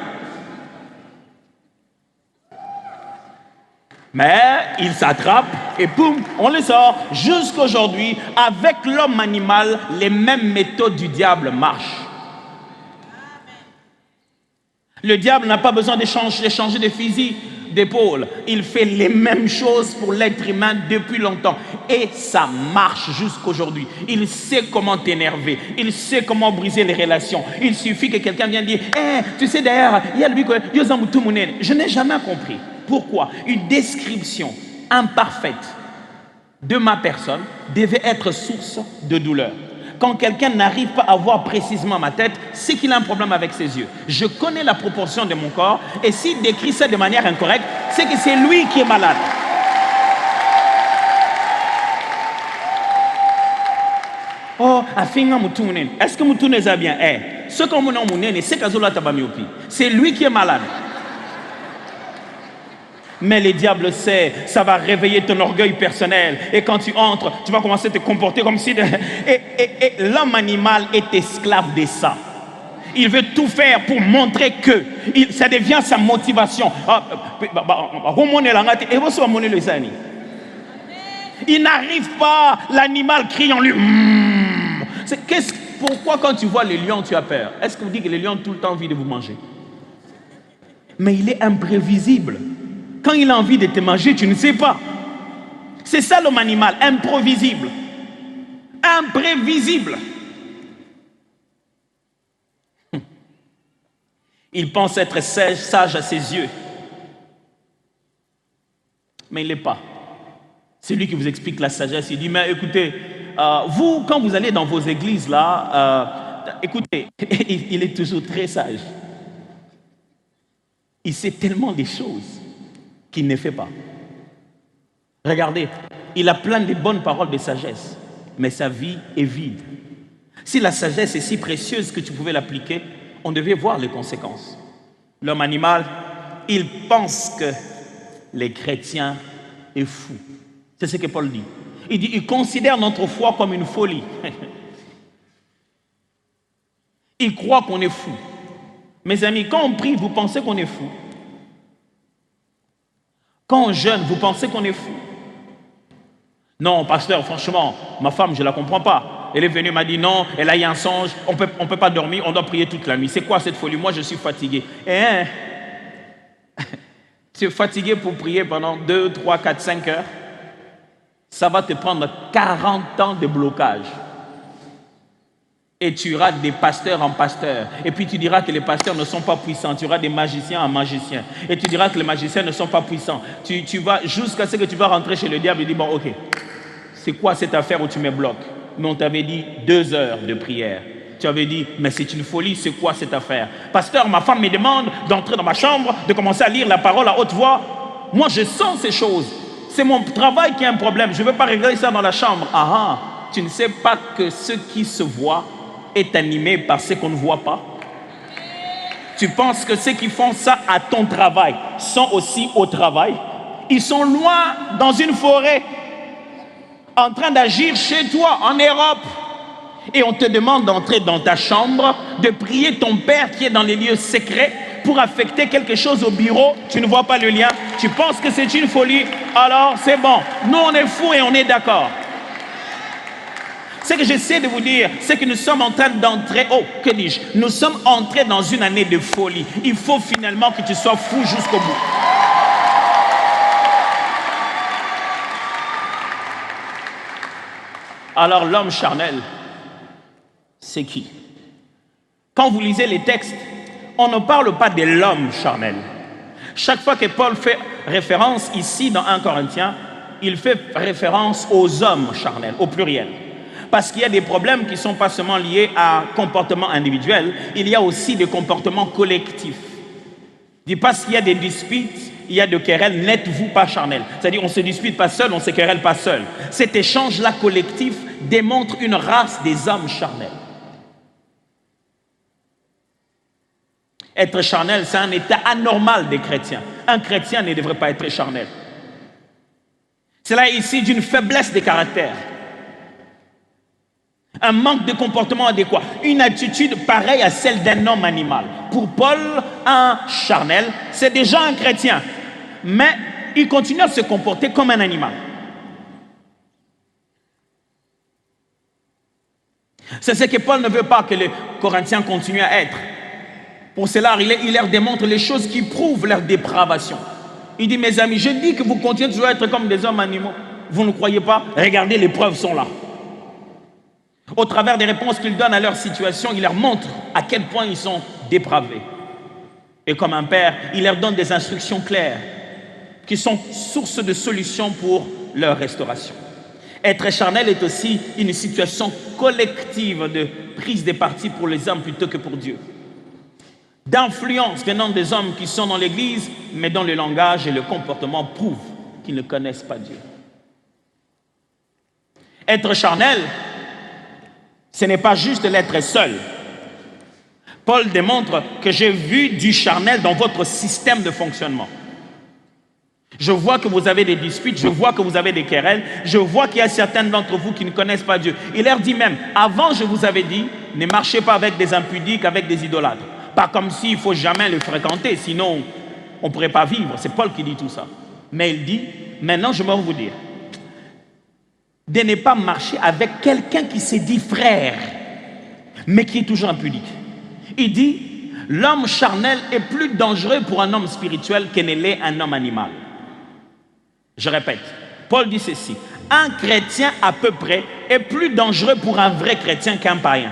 Mais ils s'attrapent et boum, on les sort. Jusqu'aujourd'hui, avec l'homme animal, les mêmes méthodes du diable marchent. Le diable n'a pas besoin d'échanger de fusil. d'épaule. Il fait les mêmes choses pour l'être humain depuis longtemps. Et ça marche jusqu'aujourd'hui. Il sait comment t'énerver. Il sait comment briser les relations. Il suffit que quelqu'un vienne dire tu sais d'ailleurs, il y a lui que je n'ai jamais compris. Pourquoi une description imparfaite de ma personne devait être source de douleur. Quand quelqu'un n'arrive pas à voir précisément ma tête, c'est qu'il a un problème avec ses yeux. Je connais la proportion de mon corps et s'il décrit ça de manière incorrecte, c'est que c'est lui qui est malade. Oh, est-ce que Moutoune est bien? Ce qu'on m'a dit, c'est Kazola Tabamiopi. C'est lui qui est malade. Mais le diable sait, ça va réveiller ton orgueil personnel. Et quand tu entres, tu vas commencer à te comporter comme si... Et l'homme animal est esclave de ça. Il veut tout faire pour montrer que ça devient sa motivation. Il n'arrive pas, l'animal crie en lui. Pourquoi quand tu vois les lions, tu as peur? Est-ce que vous dites que les lions ont tout le temps envie de vous manger? Mais il est imprévisible. Quand il a envie de te manger, tu ne sais pas. C'est ça l'homme animal, imprévisible. Imprévisible. Il pense être sage à ses yeux. Mais il ne l'est pas. C'est lui qui vous explique la sagesse. Il dit, mais écoutez, vous, quand vous allez dans vos églises là, écoutez, il est toujours très sage. Il sait tellement des choses qu'il ne fait pas. Regardez, il a plein de bonnes paroles de sagesse, mais sa vie est vide. Si la sagesse est si précieuse que tu pouvais l'appliquer, on devait voir les conséquences. L'homme animal, il pense que les chrétiens est fou. C'est ce que Paul dit. Il dit, il considère notre foi comme une folie. Il croit qu'on est fou. Mes amis, quand on prie, vous pensez qu'on est fou? Quand on jeûne, vous pensez qu'on est fou? Non, pasteur, franchement, ma femme, je ne la comprends pas. Elle est venue, m'a dit non, elle a eu un songe, on peut pas dormir, on doit prier toute la nuit. C'est quoi cette folie? Moi, je suis fatigué. Tu es fatigué pour prier pendant 2, 3, 4, 5 heures? Ça va te prendre 40 ans de blocage. Et tu iras des pasteurs en pasteurs. Et puis tu diras que les pasteurs ne sont pas puissants. Tu iras des magiciens en magiciens. Et tu diras que les magiciens ne sont pas puissants. Tu vas jusqu'à ce que tu vas rentrer chez le diable et dire, bon, ok, c'est quoi cette affaire où tu me bloques? Mais on t'avait dit 2 heures de prière. Tu avais dit, mais c'est une folie, c'est quoi cette affaire? Pasteur, ma femme me demande d'entrer dans ma chambre, de commencer à lire la parole à haute voix. Moi, je sens ces choses. C'est mon travail qui a un problème. Je ne veux pas régler ça dans la chambre. Ah, tu ne sais pas que ce qui se voit est animé par ce qu'on ne voit pas? Tu penses que ceux qui font ça à ton travail sont aussi au travail? Ils sont loin dans une forêt en train d'agir chez toi en Europe et on te demande d'entrer dans ta chambre, de prier ton Père qui est dans les lieux secrets pour affecter quelque chose au bureau. Tu ne vois pas le lien, tu penses que c'est une folie, alors c'est bon, nous on est fous et on est d'accord. Ce que j'essaie de vous dire, c'est que nous sommes en train d'entrer, nous sommes entrés dans une année de folie. Il faut finalement que tu sois fou jusqu'au bout. Alors l'homme charnel, c'est qui? Quand vous lisez les textes, on ne parle pas de l'homme charnel. Chaque fois que Paul fait référence ici dans 1 Corinthiens, il fait référence aux hommes charnels, au pluriel. Parce qu'il y a des problèmes qui ne sont pas seulement liés à un comportement individuel, il y a aussi des comportements collectifs. Il dit parce qu'il y a des disputes, il y a des querelles, n'êtes-vous pas charnels? C'est-à-dire on ne se dispute pas seul, on ne se querelle pas seul. Cet échange-là collectif démontre une race des hommes charnels. Être charnel, c'est un état anormal des chrétiens. Un chrétien ne devrait pas être charnel. C'est là ici d'une faiblesse de caractère. Un manque de comportement adéquat. Une attitude pareille à celle d'un homme animal. Pour Paul, un charnel, c'est déjà un chrétien. Mais il continue à se comporter comme un animal. C'est ce que Paul ne veut pas que les Corinthiens continuent à être. Pour cela, il leur démontre les choses qui prouvent leur dépravation. Il dit, mes amis, je dis que vous continuez toujours à être comme des hommes animaux. Vous ne croyez pas? Regardez, les preuves sont là. Au travers des réponses qu'il donne à leur situation, il leur montre à quel point ils sont dépravés. Et comme un père, il leur donne des instructions claires qui sont source de solutions pour leur restauration. Être charnel est aussi une situation collective de prise des partis pour les hommes plutôt que pour Dieu. D'influence venant des hommes qui sont dans l'église, mais dont le langage et le comportement prouvent qu'ils ne connaissent pas Dieu. Être charnel, ce n'est pas juste l'être seul. Paul démontre que j'ai vu du charnel dans votre système de fonctionnement. Je vois que vous avez des disputes, je vois que vous avez des querelles, je vois qu'il y a certains d'entre vous qui ne connaissent pas Dieu. Il leur dit même, avant je vous avais dit, ne marchez pas avec des impudiques, avec des idolâtres. Pas comme s'il ne faut jamais les fréquenter, sinon on ne pourrait pas vivre. C'est Paul qui dit tout ça. Mais il dit, maintenant je vais vous dire, de ne pas marcher avec quelqu'un qui se dit frère, mais qui est toujours impudique. Il dit, l'homme charnel est plus dangereux pour un homme spirituel que ne l'est un homme animal. Je répète, Paul dit ceci, un chrétien à peu près est plus dangereux pour un vrai chrétien qu'un païen.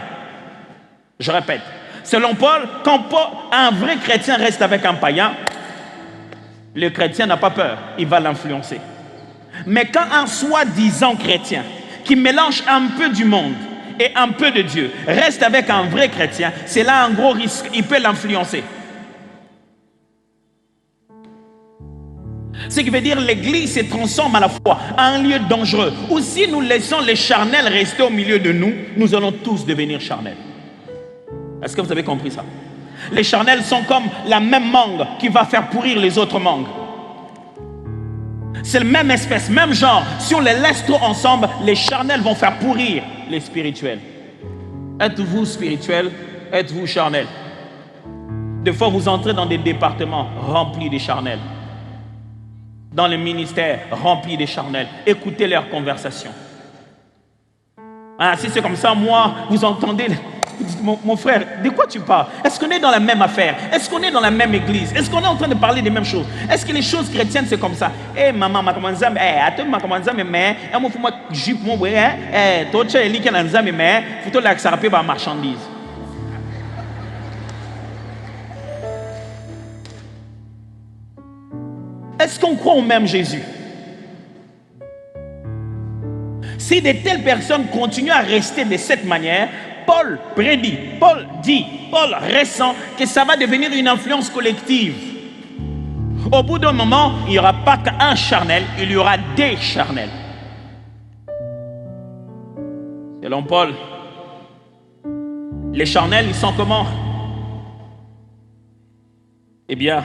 Je répète, selon Paul, quand un vrai chrétien reste avec un païen, le chrétien n'a pas peur, il va l'influencer. Mais quand un soi-disant chrétien qui mélange un peu du monde et un peu de Dieu reste avec un vrai chrétien, c'est là un gros risque, il peut l'influencer. Ce qui veut dire l'église se transforme à la fois en un lieu dangereux. Ou si nous laissons les charnels rester au milieu de nous, nous allons tous devenir charnels. Est-ce que vous avez compris ça? Les charnels sont comme la même mangue qui va faire pourrir les autres mangues. C'est la même espèce, même genre. Si on les laisse trop ensemble, les charnels vont faire pourrir les spirituels. Êtes-vous spirituel? Êtes-vous charnel? Des fois, vous entrez dans des départements remplis de charnels. Dans les ministères remplis de charnels. Écoutez leurs conversations. Ah, si c'est comme ça, moi, vous entendez... Mon frère, de quoi tu parles? Est-ce qu'on est dans la même affaire? Est-ce qu'on est dans la même église? Est-ce qu'on est en train de parler des mêmes choses? Est-ce que les choses chrétiennes c'est comme ça? Eh maman, ma commencé attends ma commencé mais moi faut moi jupe moi toi tu es li qui nanza mais faut la accepter par marchandise. Est-ce qu'on croit au même Jésus? Si de telles personnes continuent à rester de cette manière, Paul prédit, Paul dit, Paul ressent que ça va devenir une influence collective. Au bout d'un moment, il n'y aura pas qu'un charnel, il y aura des charnels. Selon Paul, les charnels, ils sont comment? Eh bien,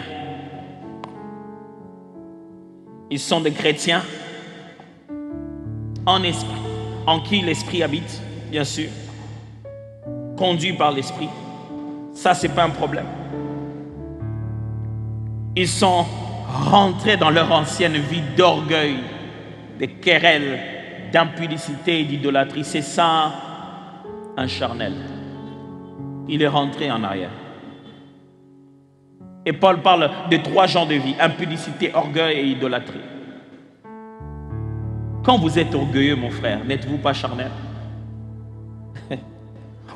ils sont des chrétiens en esprit, en qui l'esprit habite, bien sûr. Conduits par l'esprit, ça c'est pas un problème. Ils sont rentrés dans leur ancienne vie d'orgueil, de querelles, d'impudicité et d'idolâtrie. C'est ça un charnel. Il est rentré en arrière. Et Paul parle de 3 genres de vie: impudicité, orgueil et idolâtrie. Quand vous êtes orgueilleux, mon frère, n'êtes-vous pas charnel?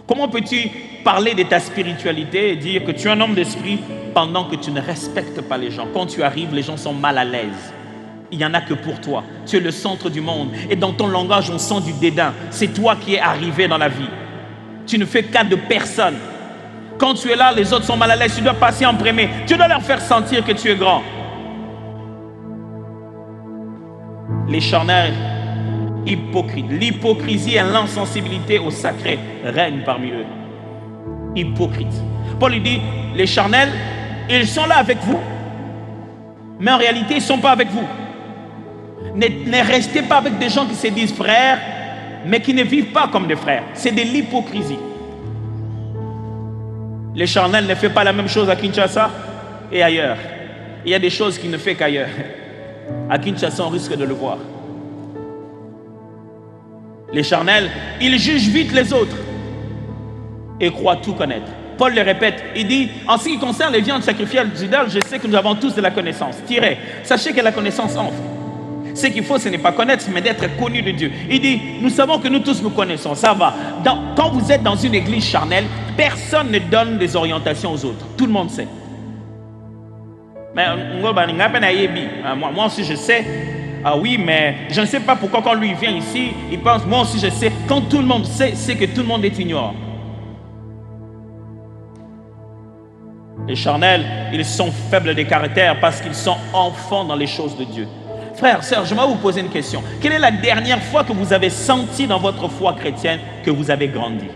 Comment peux-tu parler de ta spiritualité et dire que tu es un homme d'esprit pendant que tu ne respectes pas les gens? Quand tu arrives, les gens sont mal à l'aise. Il n'y en a que pour toi. Tu es le centre du monde. Et dans ton langage, on sent du dédain. C'est toi qui es arrivé dans la vie. Tu ne fais cas de personne. Quand tu es là, les autres sont mal à l'aise. Tu dois passer en premier. Tu dois leur faire sentir que tu es grand. Les charnels, hypocrites. L'hypocrisie et l'insensibilité au sacré règnent parmi eux. Hypocrites. Paul dit, les charnels, ils sont là avec vous, mais en réalité, ils ne sont pas avec vous. Ne restez pas avec des gens qui se disent frères, mais qui ne vivent pas comme des frères. C'est de l'hypocrisie. Les charnels ne font pas la même chose à Kinshasa et ailleurs. Il y a des choses qu'il ne fait qu'ailleurs. À Kinshasa, on risque de le voir. Les charnels, ils jugent vite les autres et croient tout connaître. Paul le répète, il dit, en ce qui concerne les viandes sacrifiées aux idoles, je sais que nous avons tous de la connaissance. Tirez, sachez que la connaissance enfle. Ce qu'il faut, ce n'est pas connaître, mais d'être connu de Dieu. Il dit, nous savons que nous tous nous connaissons, ça va. Quand vous êtes dans une église charnelle, personne ne donne des orientations aux autres. Tout le monde sait. Mais moi aussi je sais. Ah oui, mais je ne sais pas pourquoi quand lui vient ici, il pense, moi aussi je sais. Quand tout le monde sait, c'est que tout le monde est ignorant. Les charnels, ils sont faibles de caractère parce qu'ils sont enfants dans les choses de Dieu. Frères, sœurs, je vais vous poser une question. Quelle est la dernière fois que vous avez senti dans votre foi chrétienne que vous avez grandi?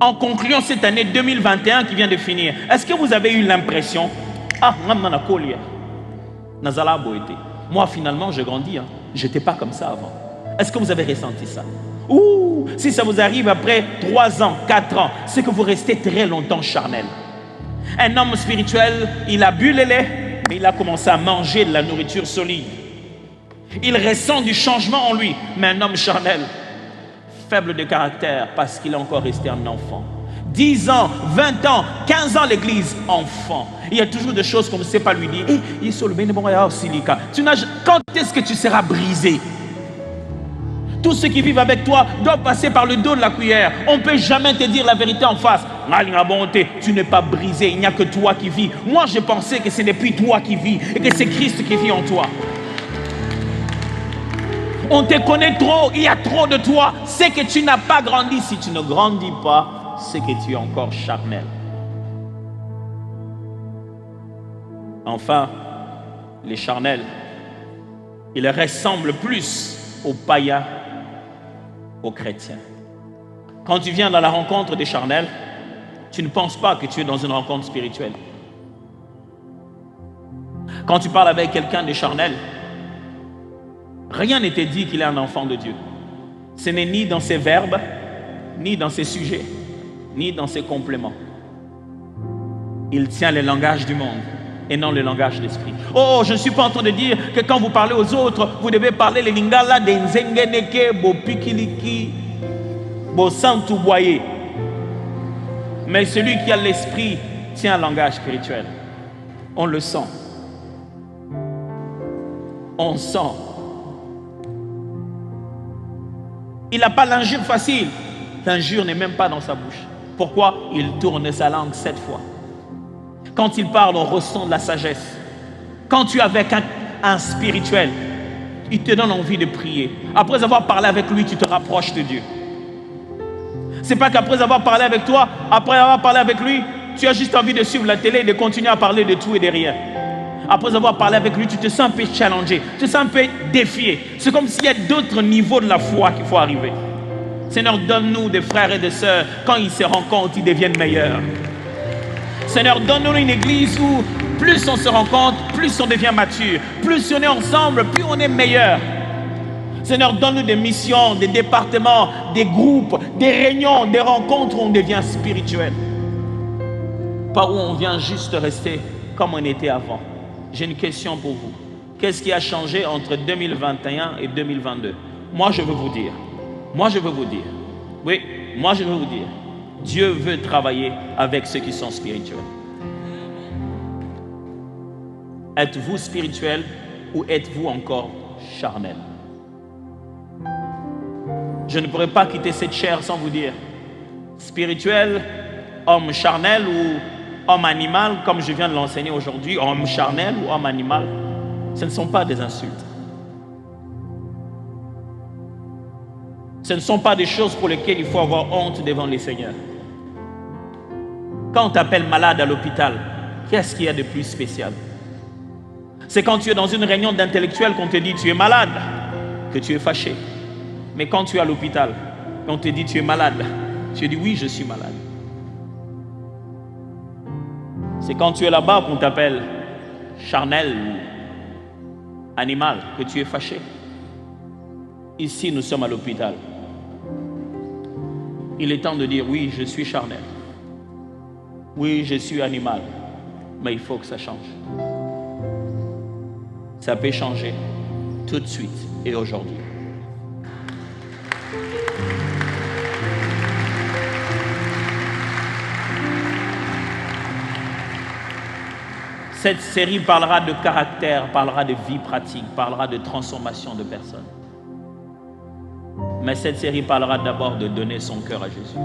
En concluant cette année 2021 qui vient de finir, est-ce que vous avez eu l'impression, moi finalement je grandis, je n'étais pas comme ça avant. Est-ce que vous avez ressenti ça? Ouh, si ça vous arrive après 3 ans, 4 ans, c'est que vous restez très longtemps charnel. Un homme spirituel, il a bu le lait, mais il a commencé à manger de la nourriture solide. Il ressent du changement en lui, mais un homme charnel, faible de caractère parce qu'il est encore resté un enfant. 10 ans, 20 ans, 15 ans l'église, enfant. Il y a toujours des choses qu'on ne sait pas lui dire. Quand est-ce que tu seras brisé? Tous ceux qui vivent avec toi doivent passer par le dos de la cuillère. On ne peut jamais te dire la vérité en face. Tu n'es pas brisé, il n'y a que toi qui vis. Moi, je pensais que ce n'est plus toi qui vis et que c'est Christ qui vit en toi. On te connaît trop, il y a trop de toi. C'est que tu n'as pas grandi. Si tu ne grandis pas, c'est que tu es encore charnel. Enfin, les charnels, ils ressemblent plus aux païens aux chrétiens. Quand tu viens dans la rencontre des charnels, tu ne penses pas que tu es dans une rencontre spirituelle. Quand tu parles avec quelqu'un de charnel, rien ne te dit qu'il est un enfant de Dieu. Ce n'est ni dans ses verbes, ni dans ses sujets, ni dans ses compléments. Il tient le langage du monde et non le langage d'esprit. Oh, je ne suis pas en train de dire que quand vous parlez aux autres, vous devez parler les lingala de nzengeneke, bo pikiliki, bo santuboye. Mais celui qui a l'esprit tient un langage spirituel. On le sent. On sent. Il n'a pas l'injure facile. L'injure n'est même pas dans sa bouche. Pourquoi? Il tourne sa langue 7 fois. Quand il parle, on ressent de la sagesse. Quand tu es avec un spirituel, il te donne envie de prier. Après avoir parlé avec lui, tu te rapproches de Dieu. C'est pas qu'après avoir parlé avec toi, après avoir parlé avec lui, tu as juste envie de suivre la télé et de continuer à parler de tout et de rien. Après avoir parlé avec lui, tu te sens un peu challengé, tu te sens un peu défié. C'est comme s'il y a d'autres niveaux de la foi qu'il faut arriver. Seigneur, donne-nous des frères et des sœurs, quand ils se rencontrent, ils deviennent meilleurs. Seigneur, donne-nous une église où plus on se rencontre, plus on devient mature. Plus on est ensemble, plus on est meilleur. Seigneur, donne-nous des missions, des départements, des groupes, des réunions, des rencontres où on devient spirituel. Pas où on vient juste rester comme on était avant. J'ai une question pour vous. Qu'est-ce qui a changé entre 2021 et 2022? Moi, je veux vous dire. Oui, moi, je veux vous dire. Dieu veut travailler avec ceux qui sont spirituels. Êtes-vous spirituel ou êtes-vous encore charnel? Je ne pourrais pas quitter cette chair sans vous dire spirituel, homme charnel ou homme animal, comme je viens de l'enseigner aujourd'hui, homme charnel ou homme animal, ce ne sont pas des insultes. Ce ne sont pas des choses pour lesquelles il faut avoir honte devant les seigneurs. Quand on t'appelle malade à l'hôpital, qu'est-ce qu'il y a de plus spécial? C'est quand tu es dans une réunion d'intellectuels qu'on te dit tu es malade, que tu es fâché. Mais quand tu es à l'hôpital, on te dit tu es malade, tu dis oui, je suis malade. C'est quand tu es là-bas qu'on t'appelle charnel ou animal, que tu es fâché. Ici, nous sommes à l'hôpital. Il est temps de dire oui, je suis charnel. Oui, je suis animal. Mais il faut que ça change. Ça peut changer tout de suite et aujourd'hui. Cette série parlera de caractère, parlera de vie pratique, parlera de transformation de personnes. Mais cette série parlera d'abord de donner son cœur à Jésus.